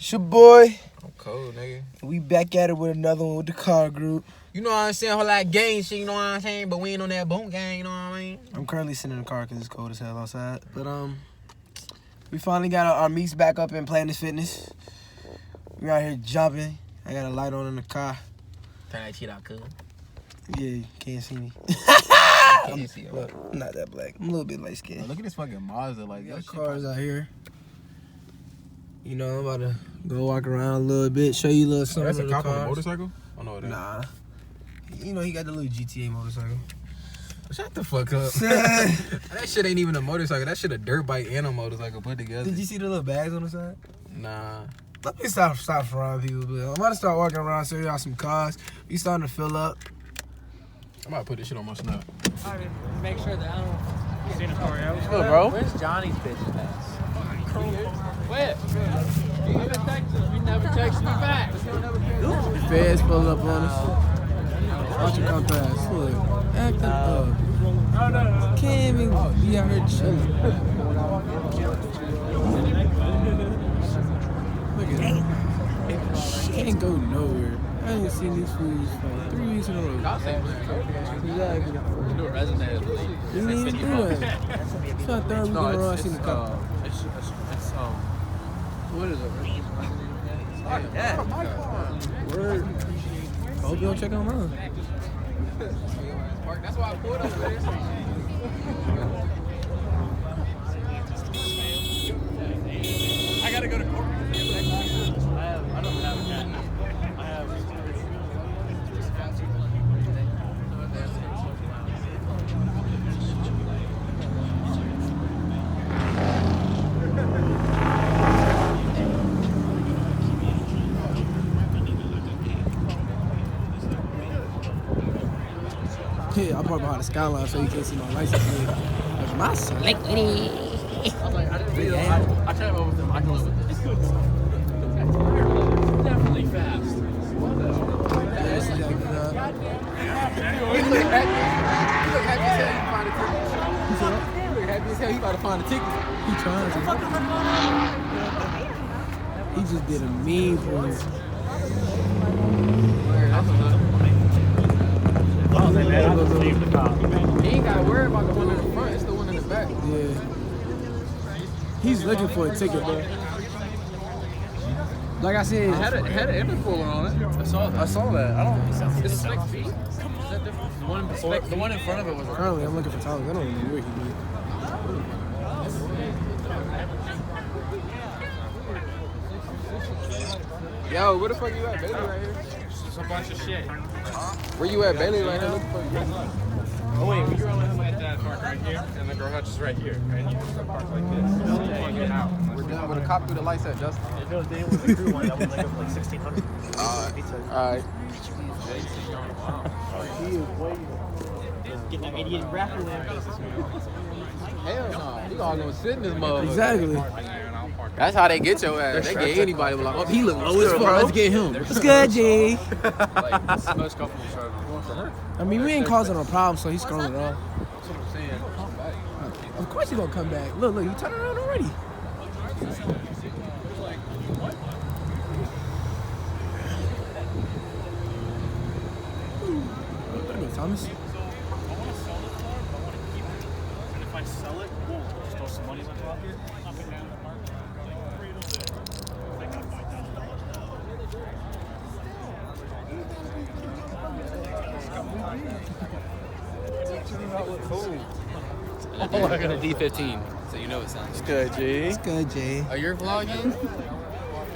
It's your boy. I'm cold, nigga. We back at it with another one with the car group. You know what I'm saying? Whole lot of gang shit, you know what I'm saying? But we ain't on that boom gang, you know what I mean? I'm currently sitting in the car because it's cold as hell outside. But we finally got our meets back up in Planet Fitness. We out here jumping. I got a light on in the car. Turn that shit out, cuz. Yeah, you can't see me. Can't see it. I'm not that black. I'm a little bit light skinned. Look at this fucking Mazda, like, We got that cars out here. You know, I'm about to go walk around a little bit, show you a little something. That's a of the cop on a cars. motorcycle? Oh, no, it ain't. Nah. You know, he got the little GTA motorcycle. Shut the fuck up. That shit ain't even a motorcycle. That shit a dirt bike and a motorcycle put together. Did you see the little bags on the side? Nah. Let me stop around people, but I'm about to start walking around, show y'all some cars. We starting to fill up. I might put this shit on my snap. Make sure that I don't see the car out. What's good, bro? Where's Johnny's bitch ass? Where? You never texted me back. Feds pull up on us. Watch it come past. Look, acting up. Can't even be out here chilling. Look at that. Can't go nowhere. I ain't seen these fools for 3 weeks in a row. Exactly. Do a resume. You didn't even do that. It's not third week in a row I seen the car. What is it? Word. I hope you don't check on mine. That's why I pulled up there. I gotta go to court. I don't have a cat. I have. Yeah, I parked behind the skyline so you can't see my license plate. That's my select lady. I was like, I didn't realize. I tried to over them. I know it's good. Definitely fast. Yeah, this is like, He look happy as hell he find a ticket. He look happy as hell he about to find a ticket. he trying to. He just did a mean move. He ain't got to worry about the one in the front. It's the one in the back. Yeah. He's looking for a ticket, bro. Like I said, It had an intercooler on it. I saw that. I don't. It's spec feet. Is that different? The one in front of it was. currently I'm looking for Tyler. I don't even know where he is. Yo, where the fuck you at, Bailey? Right here. It's a bunch of shit. Where you at, Bailey? Right here. Looking for you. Oh wait, you're only at that park right here, and the garage is right here, and you just park like this. Yeah, you get out. We're done with a cop through the lights at Justin. If it was day with the crew one, that would like up like 1,600. Alright. Get that 88 rapper there. Hell no. You all gonna sit in this motherfucker. Exactly. That's how they get your ass. They get anybody like, oh, he look low as fuck. Let's get him. What's good, G? Like, it's the most comfortable server. I mean, we ain't causing no problem, so he's scrolling it off. That's what I'm saying. Of course he's gonna come back. Look, you turned around already. There goes Thomas. I want to sell this car, but I want to keep it. And if I sell it, we'll just throw some money on top here. Up and down the park. Oh, I got a D15, so you know it sounds good, G. It's good, Jay. Are you vlogging?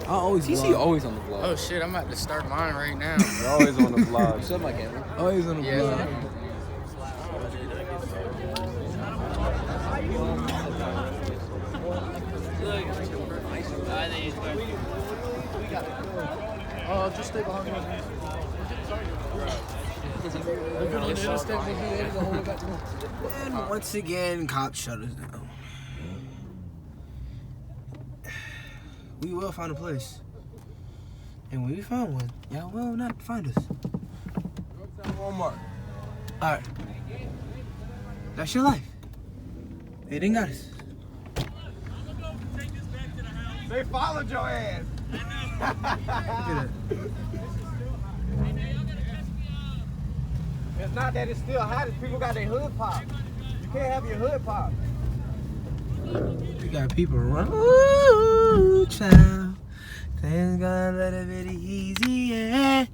I always TC vlog. always on the vlog. Oh shit, I'm about to start mine right now. You're always on the vlog. Shut my camera. Always on the Yeah. vlog. Just stay behind me. And once again, cop shut us down. We will find a place. And when we find one, y'all will not find us. Walmart. Alright. That's your life. They didn't got us. They followed your ass. It's not that it's still hot, it's people got their hood pop. You can't have your hood pop. We got people running. Ooh, child. Things got a little bit easier.